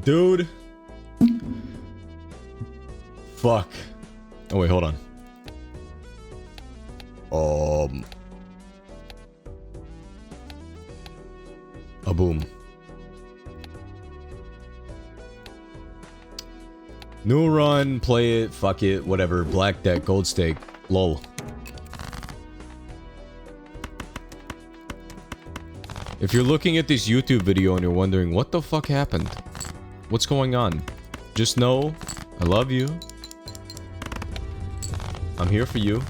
Dude. Fuck. Oh, wait, hold on. A boom. New run, play it, fuck it, whatever. Black deck, gold stake, lol. If you're looking at this YouTube video and you're wondering what the fuck happened, what's going on, just know I love you. I'm here for you.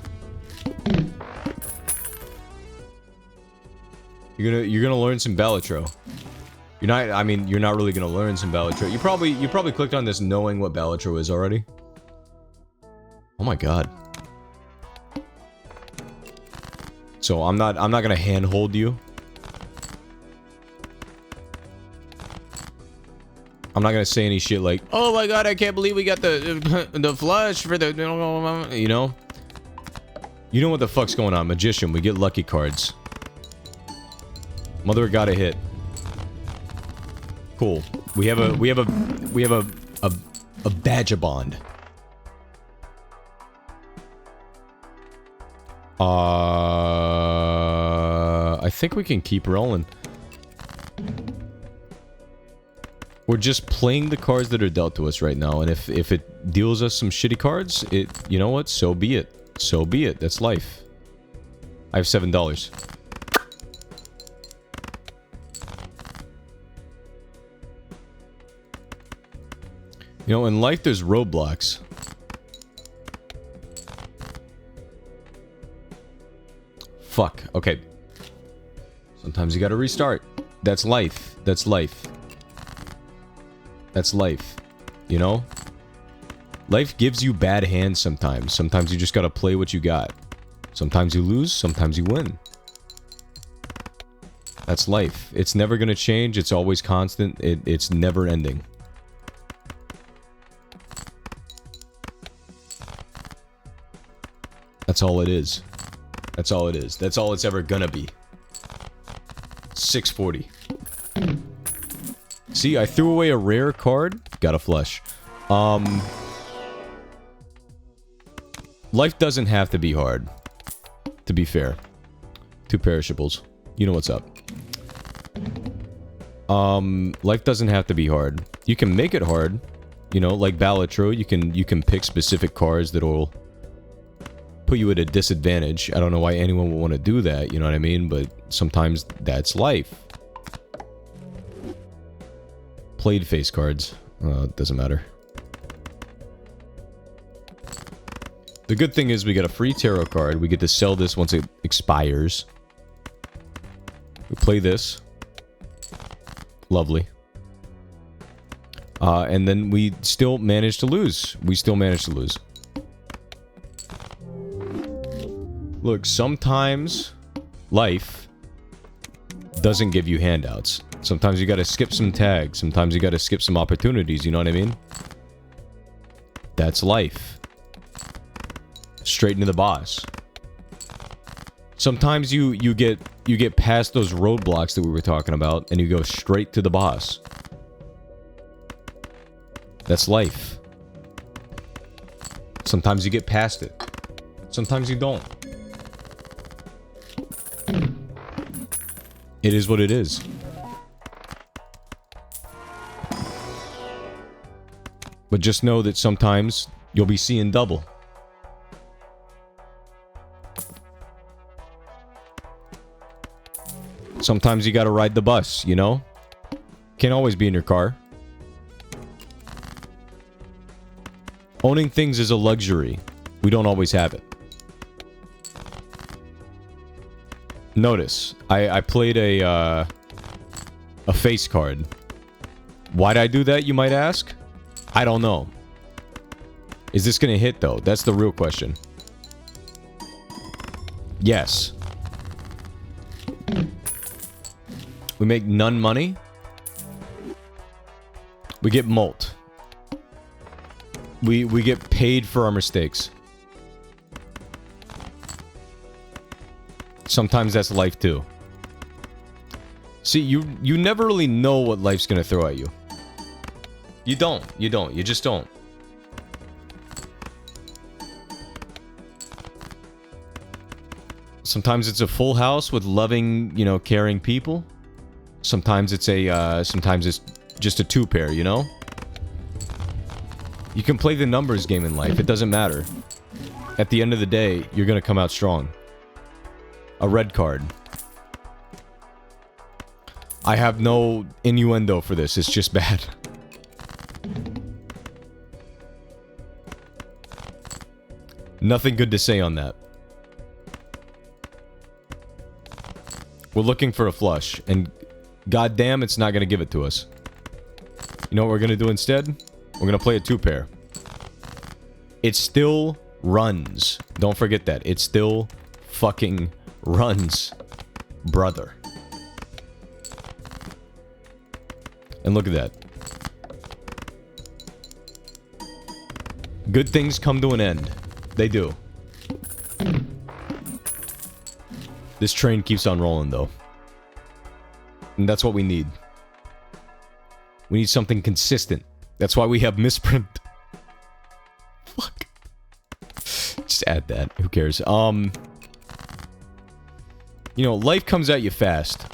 You're gonna learn some balatro. You're not really gonna learn some balatro. You probably clicked on this knowing what balatro is already. Oh my god. So I'm not gonna handhold you. I'm not gonna say any shit like, "Oh my god, I can't believe we got the flush for the," you know. You know what the fuck's going on, magician? We get lucky cards. Mother got a hit. Cool. We have a Vagabond. I think we can keep rolling. We're just playing the cards that are dealt to us right now, and if it deals us some shitty cards, you know what? So be it. So be it. That's life. I have $7. You know, in life there's roadblocks. Fuck. Okay. Sometimes you gotta restart. That's life. That's life. That's life. You know? Life gives you bad hands sometimes. Sometimes you just gotta play what you got. Sometimes you lose, sometimes you win. That's life. It's never gonna change. It's always constant. It's never ending. That's all it is. That's all it is. That's all it's ever gonna be. 640. See, I threw away a rare card. Got a flush. Life doesn't have to be hard. To be fair. Two perishables. You know what's up. Life doesn't have to be hard. You can make it hard. You know, like balatro, you can pick specific cards that'll put you at a disadvantage. I don't know why anyone would want to do that, you know what I mean? But sometimes that's life. Played face cards. It doesn't matter. The good thing is we get a free tarot card. We get to sell this once it expires. We play this. Lovely. And then we still manage to lose. We still manage to lose. Look, sometimes life doesn't give you handouts. Sometimes you gotta skip some tags. Sometimes you gotta skip some opportunities, you know what I mean? That's life. Straight into the boss. Sometimes you get past those roadblocks that we were talking about and you go straight to the boss. That's life. Sometimes you get past it. Sometimes you don't. It is what it is. But just know that sometimes you'll be seeing double. Sometimes you gotta ride the bus, you know? Can't always be in your car. Owning things is a luxury. We don't always have it. Notice, I played a face card. Why'd I do that, you might ask? I don't know. Is this gonna hit, though? That's the real question. Yes. We make none money. We get molt. We get paid for our mistakes. Sometimes that's life too. See, you never really know what life's gonna throw at you. You don't. You don't. You just don't. Sometimes it's a full house with loving, you know, caring people. Sometimes it's a, sometimes it's just a two-pair, you know? You can play the numbers game in life. It doesn't matter. At the end of the day, you're gonna come out strong. A red card. I have no innuendo for this. It's just bad. Nothing good to say on that. We're looking for a flush, and goddamn, it's not gonna give it to us. You know what we're gonna do instead? We're gonna play a two-pair. It still runs. Don't forget that. It still fucking runs, brother. And look at that. Good things come to an end. They do. This train keeps on rolling, though. And that's what we need. We need something consistent. That's why we have misprint. Fuck. Just add that. Who cares? You know, life comes at you fast.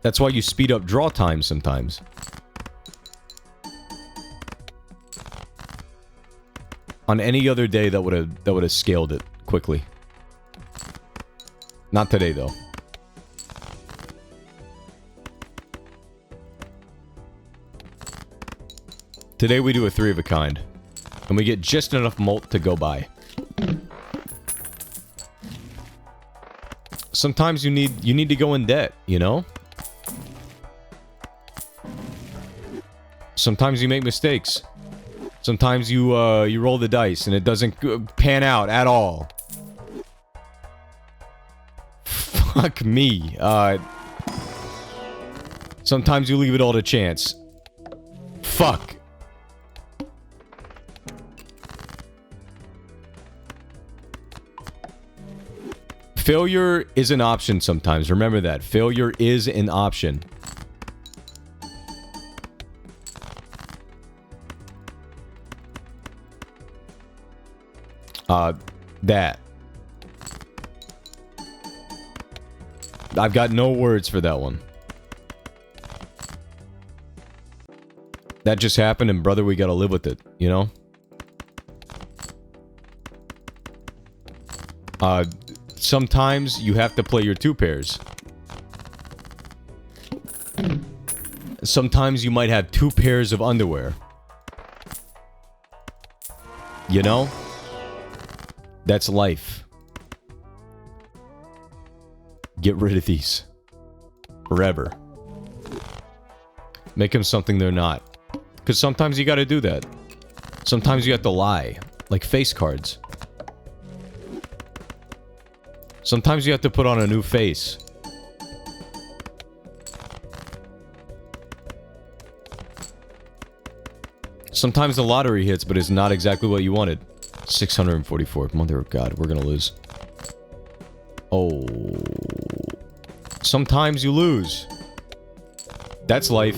That's why you speed up draw time sometimes. On any other day, that would have scaled it quickly. Not today, though. Today we do a 3 of a kind, and we get just enough malt to go by. Sometimes you need to go in debt, you know? Sometimes you make mistakes. Sometimes you roll the dice and it doesn't pan out at all. Fuck me. Sometimes you leave it all to chance. Fuck. Failure is an option sometimes. Remember that. Failure is an option. That. I've got no words for that one. That just happened, and brother, we gotta live with it, you know? Sometimes you have to play your two pairs. Sometimes you might have 2 pairs of underwear. You know? That's life. Get rid of these. Forever. Make them something they're not. Because sometimes you gotta do that. Sometimes you have to lie. Like face cards. Sometimes you have to put on a new face. Sometimes the lottery hits, but it's not exactly what you wanted. 644. Mother of God, we're gonna lose. Oh. Sometimes you lose. That's life.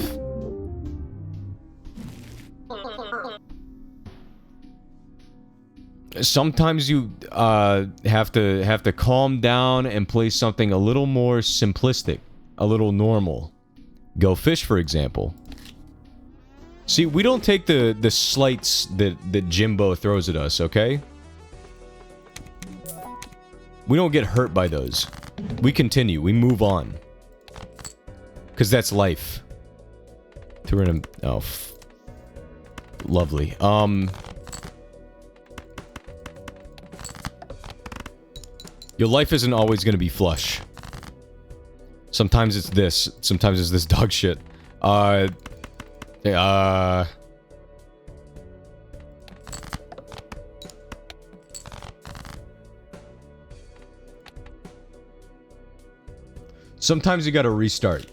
Sometimes you have to calm down and play something a little more simplistic, a little normal. Go fish, for example. See, we don't take the slights that Jimbo throws at us, okay? We don't get hurt by those. We continue. We move on. Because that's life. Threw in a... Oh. Lovely. Your life isn't always going to be flush. Sometimes it's this. Sometimes it's this dog shit. Sometimes you gotta restart.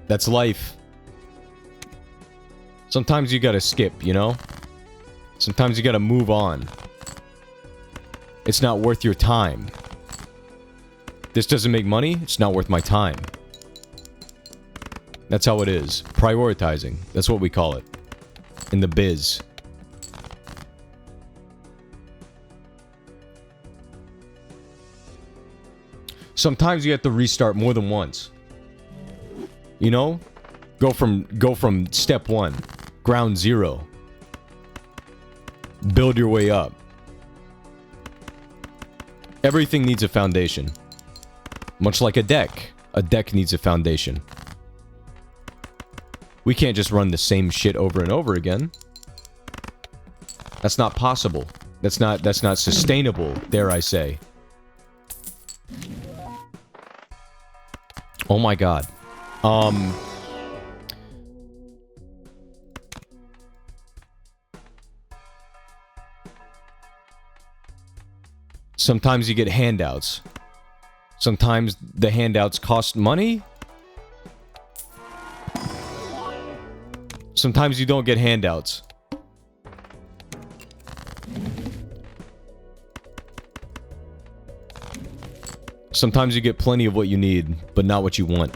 That's life. Sometimes you gotta skip, you know? Sometimes you gotta move on. It's not worth your time. This doesn't make money, it's not worth my time. That's how it is. Prioritizing. That's what we call it. In the biz. Sometimes you have to restart more than once. You know? Go from step one. Ground zero. Build your way up. Everything needs a foundation. Much like a deck. A deck needs a foundation. We can't just run the same shit over and over again. That's not possible. That's not sustainable, dare I say. Oh my god. Sometimes you get handouts. Sometimes the handouts cost money. Sometimes you don't get handouts. Sometimes you get plenty of what you need, but not what you want.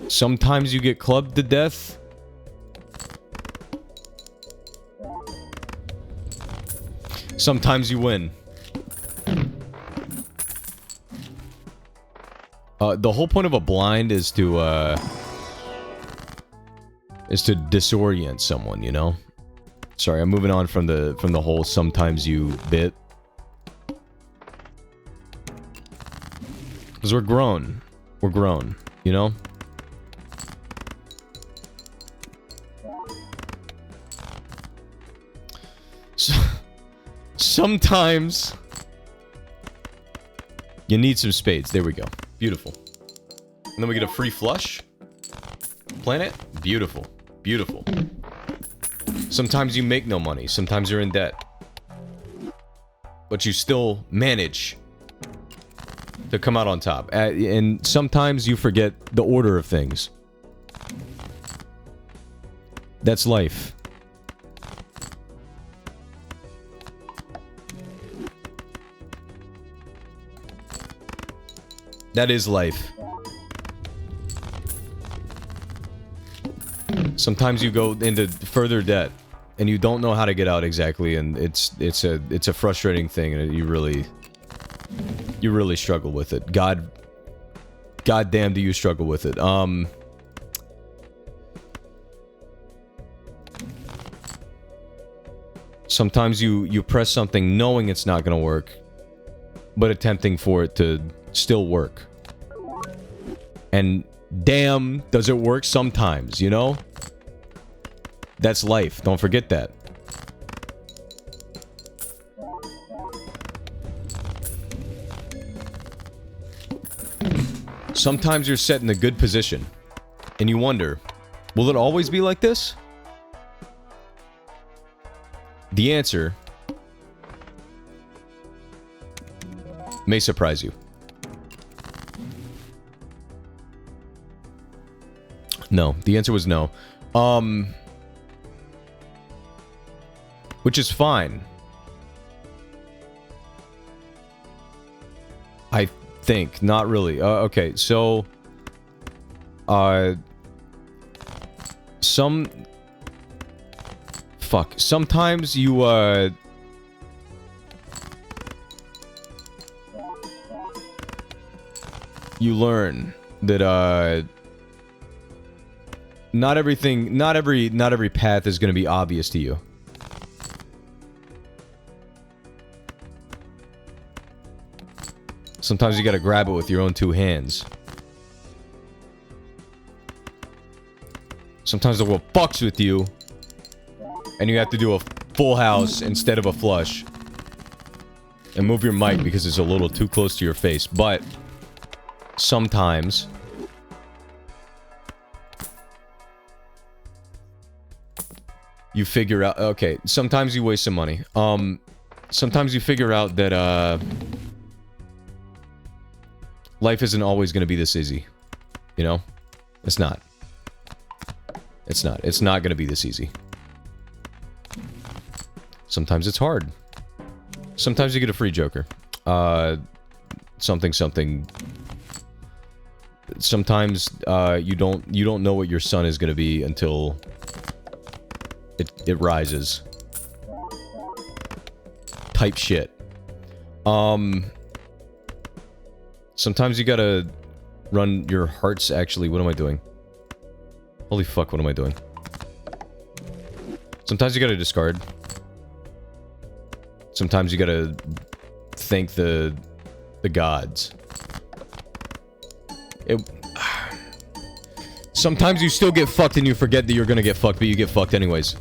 Sometimes you get clubbed to death. Sometimes you win. The whole point of a blind is to disorient someone, you know? Sorry, I'm moving on from the whole sometimes you bit. Because we're grown. We're grown, you know? So, sometimes you need some spades. There we go. Beautiful. And then we get a free flush. Planet. Beautiful. Beautiful. Sometimes you make no money. Sometimes you're in debt. But you still manage to come out on top. And sometimes you forget the order of things. That's life. That is life. Sometimes you go into further debt and you don't know how to get out exactly, and it's a frustrating thing, and you really struggle with it. God damn, do you struggle with it. Sometimes you press something knowing it's not gonna work, but attempting for it to still work. And damn, does it work sometimes, you know? That's life. Don't forget that. Sometimes you're set in a good position, and you wonder, will it always be like this? The answer may surprise you. No, the answer was no. Which is fine. I think. Not really. Okay, so... Sometimes you, you learn that, not every path is going to be obvious to you. Sometimes you gotta grab it with your own two hands. Sometimes the world fucks with you, and you have to do a full house instead of a flush. And move your mic because it's a little too close to your face. But sometimes you figure out... Okay, sometimes you waste some money. Sometimes you figure out that, life isn't always going to be this easy. You know? It's not. It's not. It's not going to be this easy. Sometimes it's hard. Sometimes you get a free Joker. Something. Sometimes you don't know what your sun is gonna be until it rises. Type shit. Sometimes you gotta run your hearts. Actually, what am I doing? Holy fuck! What am I doing? Sometimes you gotta discard. Sometimes you gotta thank the gods. Sometimes you still get fucked and you forget that you're gonna get fucked, but you get fucked anyways.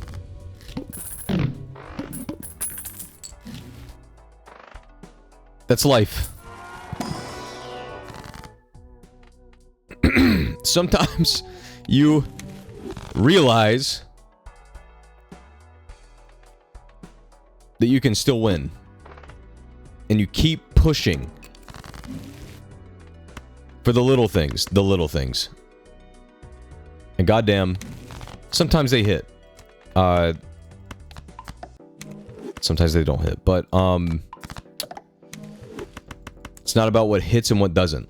That's life. Sometimes you realize that you can still win. And you keep pushing for the little things. The little things. And goddamn, sometimes they hit. Sometimes they don't hit. But, it's not about what hits and what doesn't.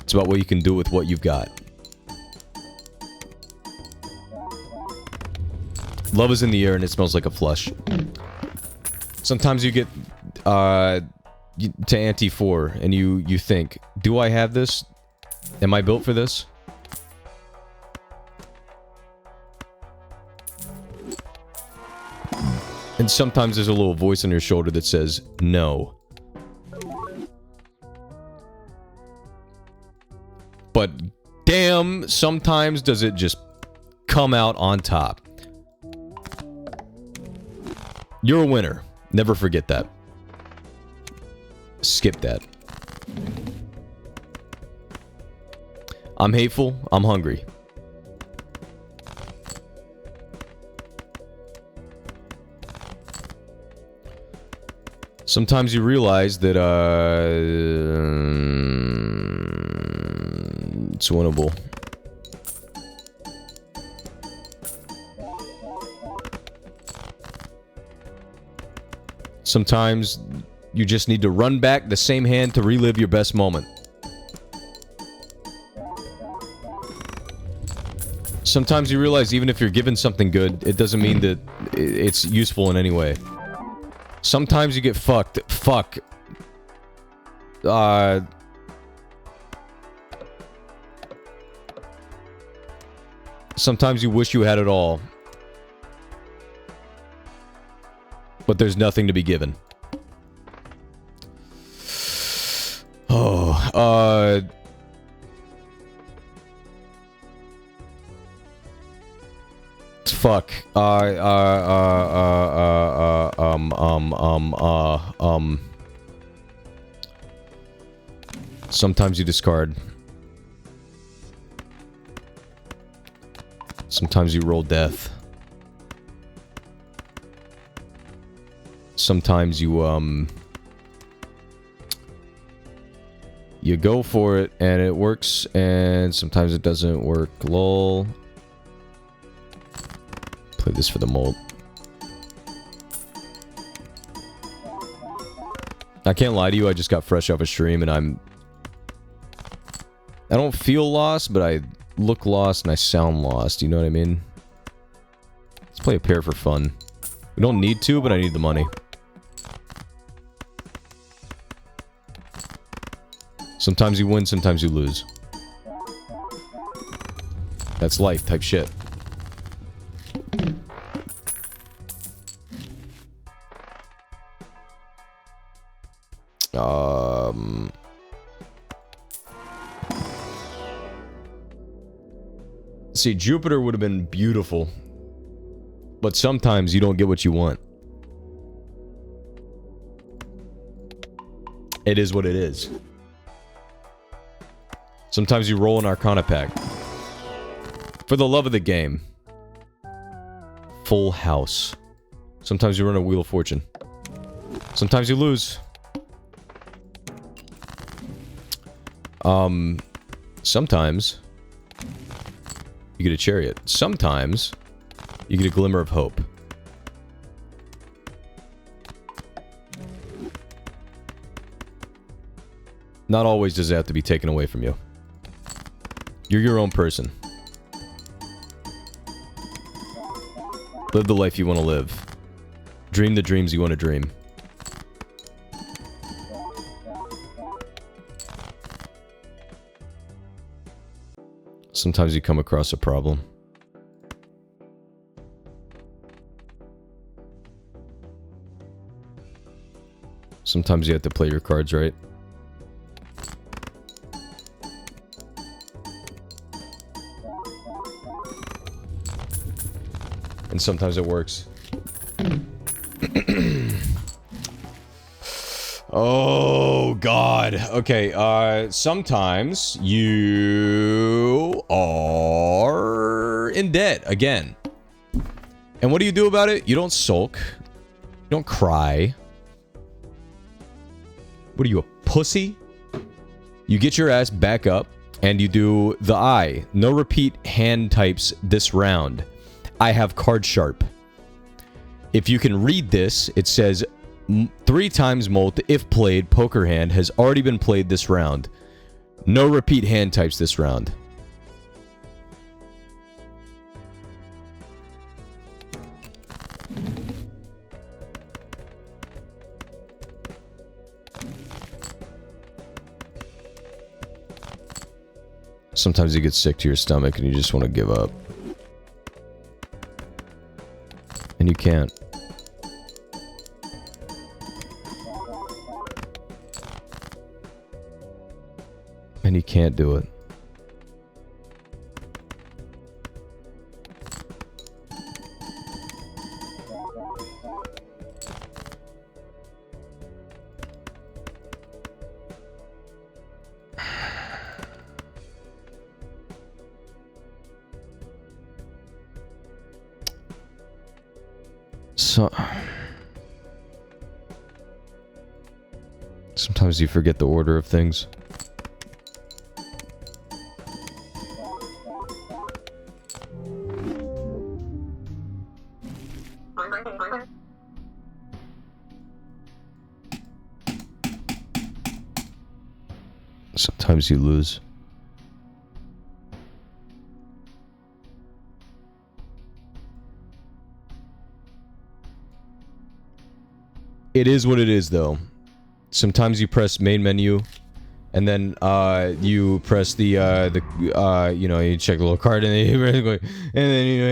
It's about what you can do with what you've got. Love is in the air and it smells like a flush. Sometimes you get to Ante 4 and you think, do I have this? Am I built for this? And sometimes there's a little voice on your shoulder that says, no. But damn, sometimes does it just come out on top. You're a winner. Never forget that. Skip that. I'm hateful. I'm hungry. Sometimes you realize that, it's winnable. Sometimes you just need to run back the same hand to relive your best moment. Sometimes you realize even if you're given something good, it doesn't mean that it's useful in any way. Sometimes you get fucked. Fuck. Sometimes you wish you had it all. But there's nothing to be given. Oh, fuck. Sometimes you discard. Sometimes you roll death. Sometimes you, you go for it and it works, and sometimes it doesn't work. Lol. Play this for the mold. I can't lie to you, I just got fresh off a stream and I don't feel lost, but I look lost and I sound lost, you know what I mean? Let's play a pair for fun. We don't need to, but I need the money. Sometimes you win, sometimes you lose. That's life type shit. See, Jupiter would have been beautiful. But sometimes you don't get what you want. It is what it is. Sometimes you roll an Arcana pack. For the love of the game. Full house. Sometimes you run a Wheel of Fortune. Sometimes you lose. Sometimes you get a Chariot. Sometimes you get a Glimmer of Hope. Not always does it have to be taken away from you. You're your own person. Live the life you want to live. Dream the dreams you want to dream. Sometimes you come across a problem. Sometimes you have to play your cards right. And sometimes it works. Oh, God. Okay, sometimes you are in debt again. And what do you do about it? You don't sulk. You don't cry. What are you, a pussy? You get your ass back up and you do the I. No repeat hand types this round. I have card sharp. If you can read this, it says 3 times molt if played poker hand has already been played this round. No repeat hand types this round. Sometimes you get sick to your stomach and you just want to give up. And you can't. And you can't do it. So, sometimes you forget the order of things. Sometimes you lose. It is what it is, though. Sometimes you press main menu, and then you press the you know, you check the little card, and then you